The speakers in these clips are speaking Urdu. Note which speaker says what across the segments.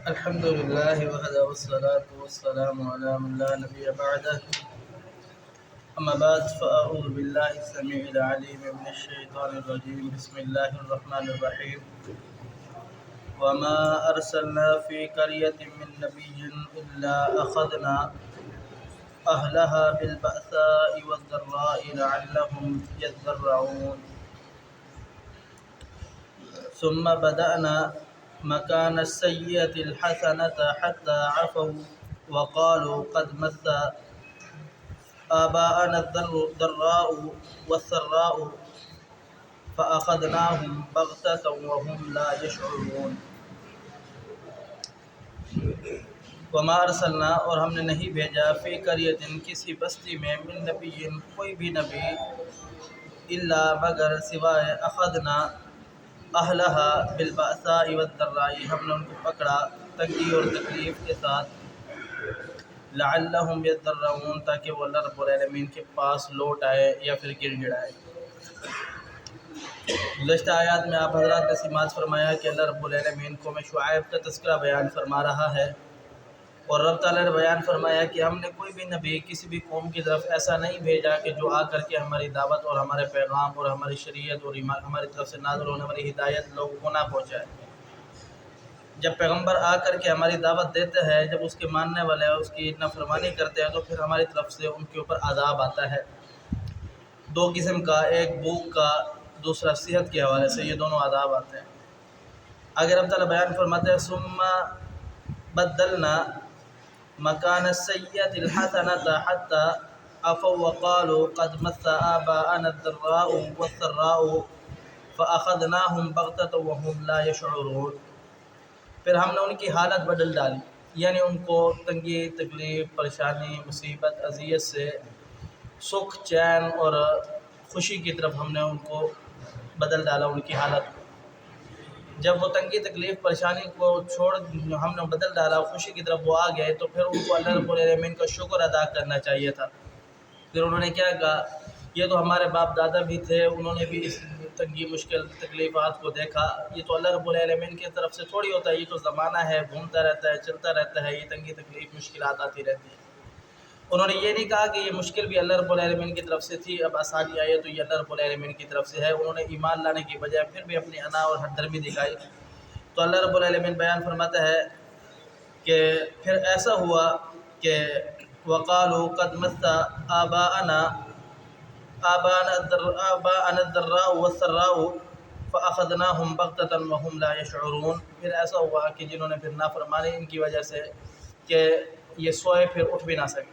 Speaker 1: الحمد لله وحده والصلاة والسلام على من لا نبي بعده. أما بعد فأعوذ بالله السميع العليم من الشيطان الرجيم. بسم الله الرحمن الرحيم. وما أرسلنا في قرية من نبي إلا أخذنا أهلها بالبأساء والضراء لعلهم يضرعون. ثم بدأنا مكان السيئة الحسنة حتى عفوا وقالوا قد مس آباءنا الضراء والسراء فأخذناهم بغتة وهم لا يشعرون. وما ارسلنا اور ہم نے نہیں بھیجا فی قریۃ کسی بستی میں من نبی کوئی بھی نبی الا مگر سوائے اخذنا اہلہا بالبأساء والضراء ہم نے ان کو پکڑا تنگی اور تکلیف کے ساتھ لعلہم یضرعون تاکہ وہ اللہ رب العالمین کے پاس لوٹ آئے یا پھر گر گڑائے. گزشتہ آیات میں آپ حضرات نے سماعت فرمایا کہ اللہ رب العالمین قوم شعیب کا تذکرہ بیان فرما رہا ہے اور رب تعالیٰ نے بیان فرمایا کہ ہم نے کوئی بھی نبی کسی بھی قوم کی طرف ایسا نہیں بھیجا کہ جو آ کر کے ہماری دعوت اور ہمارے پیغام اور ہماری شریعت اور ہماری طرف سے نازل ہونے والی ہدایت لوگوں کو نہ پہنچائے. جب پیغمبر آ کر کے ہماری دعوت دیتے ہیں، جب اس کے ماننے والے اس کی نافرمانی کرتے ہیں تو پھر ہماری طرف سے ان کے اوپر عذاب آتا ہے. دو قسم کا، ایک بھوک کا، دوسرا صحت کے حوالے سے، یہ دونوں عذاب آتے ہیں. اگر رب تعالیٰ بیان فرماتے ہیں ثم بدلنا مکان السیئۃ الحسنۃ حتی عفوا وقالوا قد مس آباءنا الضراء والسراء فأخذناهم بغتة وهم لا يشعرون. پھر ہم نے ان کی حالت بدل ڈالی، یعنی ان کو تنگی، تکلیف، پریشانی، مصیبت، اذیت سے سکھ، چین اور خوشی کی طرف ہم نے ان کو بدل ڈالا. ان کی حالت جب وہ تنگی، تکلیف، پریشانی کو چھوڑ ہم نے بدل ڈالا، خوشی کی طرف وہ آ گئے تو پھر ان کو اللہ رب العالمین کا شکر ادا کرنا چاہیے تھا. پھر انہوں نے کیا کہا، یہ تو ہمارے باپ دادا بھی تھے، انہوں نے بھی اس تنگی، مشکل، تکلیفات کو دیکھا، یہ تو اللہ رب العالمین کی طرف سے تھوڑی ہوتا ہے، یہ تو زمانہ ہے، گھومتا رہتا ہے، چلتا رہتا ہے، یہ تنگی، تکلیف، مشکلات آتی رہتی ہیں. انہوں نے یہ نہیں کہا کہ یہ مشکل بھی اللہ رب العالمین کی طرف سے تھی، اب آسانی آئی ہے تو یہ اللہ رب العالمین کی طرف سے ہے. انہوں نے ایمان لانے کی بجائے پھر بھی اپنی انا اور حد درمی دکھائی. تو اللہ رب العالمین بیان فرماتا ہے کہ پھر ایسا ہوا کہ وقالوا قد مس آباءنا الضراء والسراء فأخذناهم بغتة وهم لا يشعرون. پھر ایسا ہوا کہ جنہوں نے پھر نافرمانی ان کی وجہ سے کہ یہ سوئے پھر اٹھ بھی نہ سکے،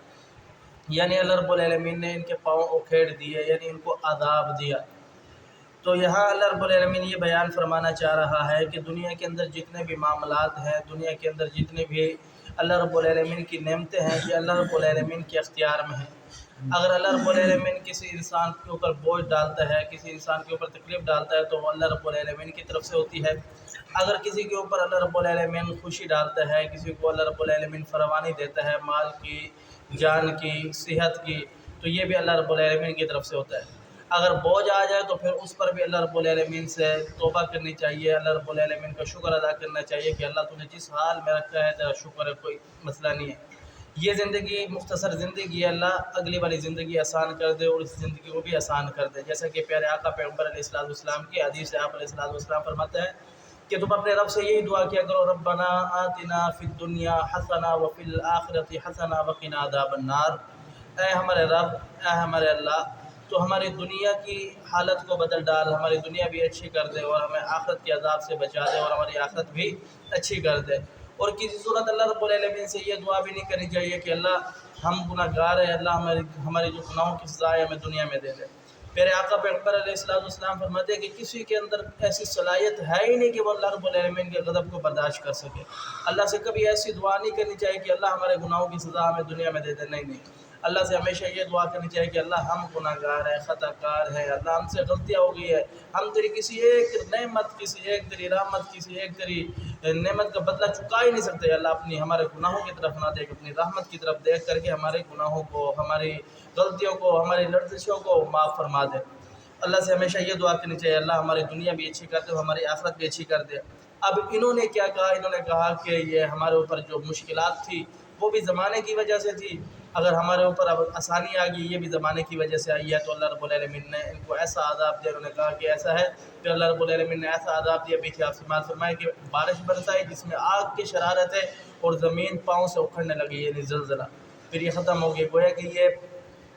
Speaker 1: یعنی اللہ رب العالمین نے ان کے پاؤں اکھیڑ دیے، یعنی ان کو عذاب دیا. تو یہاں اللہ رب العالمین یہ بیان فرمانا چاہ رہا ہے کہ دنیا کے اندر جتنے بھی معاملات ہیں، دنیا کے اندر جتنے بھی اللہ رب العالمین کی نعمتیں ہیں، یہ اللہ رب العالمین کے اختیار میں ہیں. اگر اللہ رب العالمین کسی انسان کے اوپر بوجھ ڈالتا ہے، کسی انسان کے اوپر تکلیف ڈالتا ہے تو وہ اللہ رب العالمین کی طرف سے ہوتی ہے. اگر کسی کے اوپر اللہ رب العالمین خوشی ڈالتا ہے، کسی کو اللہ رب العالمین فراوانی دیتا ہے، مال کی، جان کی، صحت کی، تو یہ بھی اللہ رب العالمین کی طرف سے ہوتا ہے. اگر بوجھ آ جائے تو پھر اس پر بھی اللہ رب العالمین سے توبہ کرنی چاہیے، اللہ رب العالمین کا شکر ادا کرنا چاہیے کہ اللہ تو نے جس حال میں رکھا ہے تیرا شکر ہے، کوئی مسئلہ نہیں ہے. یہ زندگی مختصر زندگی ہے، اللہ اگلی والی زندگی آسان کر دے اور اس زندگی کو بھی آسان کر دے. جیسا کہ پیارے آقا پیغمبر علیہ السلام کی حدیث سے آپ علیہ السلام فرماتے ہیں کہ تم اپنے رب سے یہی دعا کیا کرو، ربنا آتنا فی الدنیا حسنہ وفی الآخرۃ حسنہ وقنا عذاب النار. اے ہمارے رب، اے ہمارے اللہ، تو ہماری دنیا کی حالت کو بدل ڈال، ہماری دنیا بھی اچھی کر دے اور ہمیں آخرت کے عذاب سے بچا دے اور ہماری آخرت بھی اچھی کر دے. اور کسی صورت اللہ رب العالمین سے یہ دعا بھی نہیں کرنی چاہیے کہ اللہ ہم گناہ گار ہیں، اللہ ہماری جو گناہوں کی سزا ہے ہمیں دنیا میں دے دے. میرے آقا پیغمبر علیہ السلام فرماتے ہیں کہ کسی کے اندر ایسی صلاحیت ہے ہی نہیں کہ وہ اللہ رب العالمین کے غضب کو برداشت کر سکے. اللہ سے کبھی ایسی دعا نہیں کرنی چاہیے کہ اللہ ہمارے گناہوں کی سزا ہمیں دنیا میں دے دے. نہیں، اللہ سے ہمیشہ یہ دعا کرنی چاہیے کہ اللہ ہم گناہ گار ہیں، خطا کار ہیں، اللہ ہم سے غلطیاں ہو گئی ہے، ہم تیری کسی ایک نعمت، کسی ایک تیری رحمت، کسی ایک تیری نعمت کا بدلہ چکا ہی نہیں سکتے. اللہ اپنی ہمارے گناہوں کی طرف نہ دیکھ، اپنی رحمت کی طرف دیکھ کر کے ہمارے گناہوں کو، ہماری غلطیوں کو، ہماری لرزشوں کو معاف فرما دے. اللہ سے ہمیشہ یہ دعا کرنی چاہیے اللہ ہماری دنیا بھی اچھی کر دے، ہماری آخرت بھی اچھی کر دے. اب انہوں نے کیا کہا؟ انہوں نے کہا کہ یہ ہمارے اوپر جو مشکلات تھی وہ بھی زمانے کی وجہ سے تھی، اگر ہمارے اوپر اب آسانی آ گئی یہ بھی زمانے کی وجہ سے آئی ہے، تو اللہ رب العالمین نے ان کو ایسا عذاب دیا۔ انہوں نے کہا کہ ایسا ہے کہ اللہ رب العالمین نے ایسا عذاب دیا، پیچھے آپ سماعت فرمائے کہ بارش برسائی جس میں آگ کی شرارت ہے اور زمین پاؤں سے اکھڑنے لگی، یعنی زلزلہ، پھر یہ ختم ہو گئی۔ گویا کہ یہ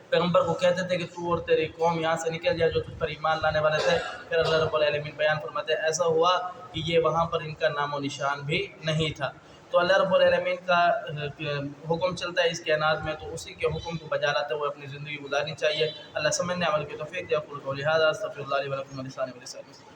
Speaker 1: پیغمبر کو کہتے تھے کہ تو اور تیری قوم یہاں سے نکل جائے جو تجھ پر ایمان لانے والے تھے، پھر اللہ رب العالمین بیان فرماتے ہیں ایسا ہوا کہ یہ وہاں پر ان کا نام و نشان بھی نہیں تھا۔ تو اللہ رب العالمین کا حکم چلتا ہے اس کائنات میں، تو اسی کے حکم کو بجا لاتے ہوئے اپنی زندگی گزارنی چاہیے۔ اللہ سمجھنے عمل کی توفیق دے۔ اقول قولی ھذا استغفر اللہ لی ولکم ولسائر المسلمین۔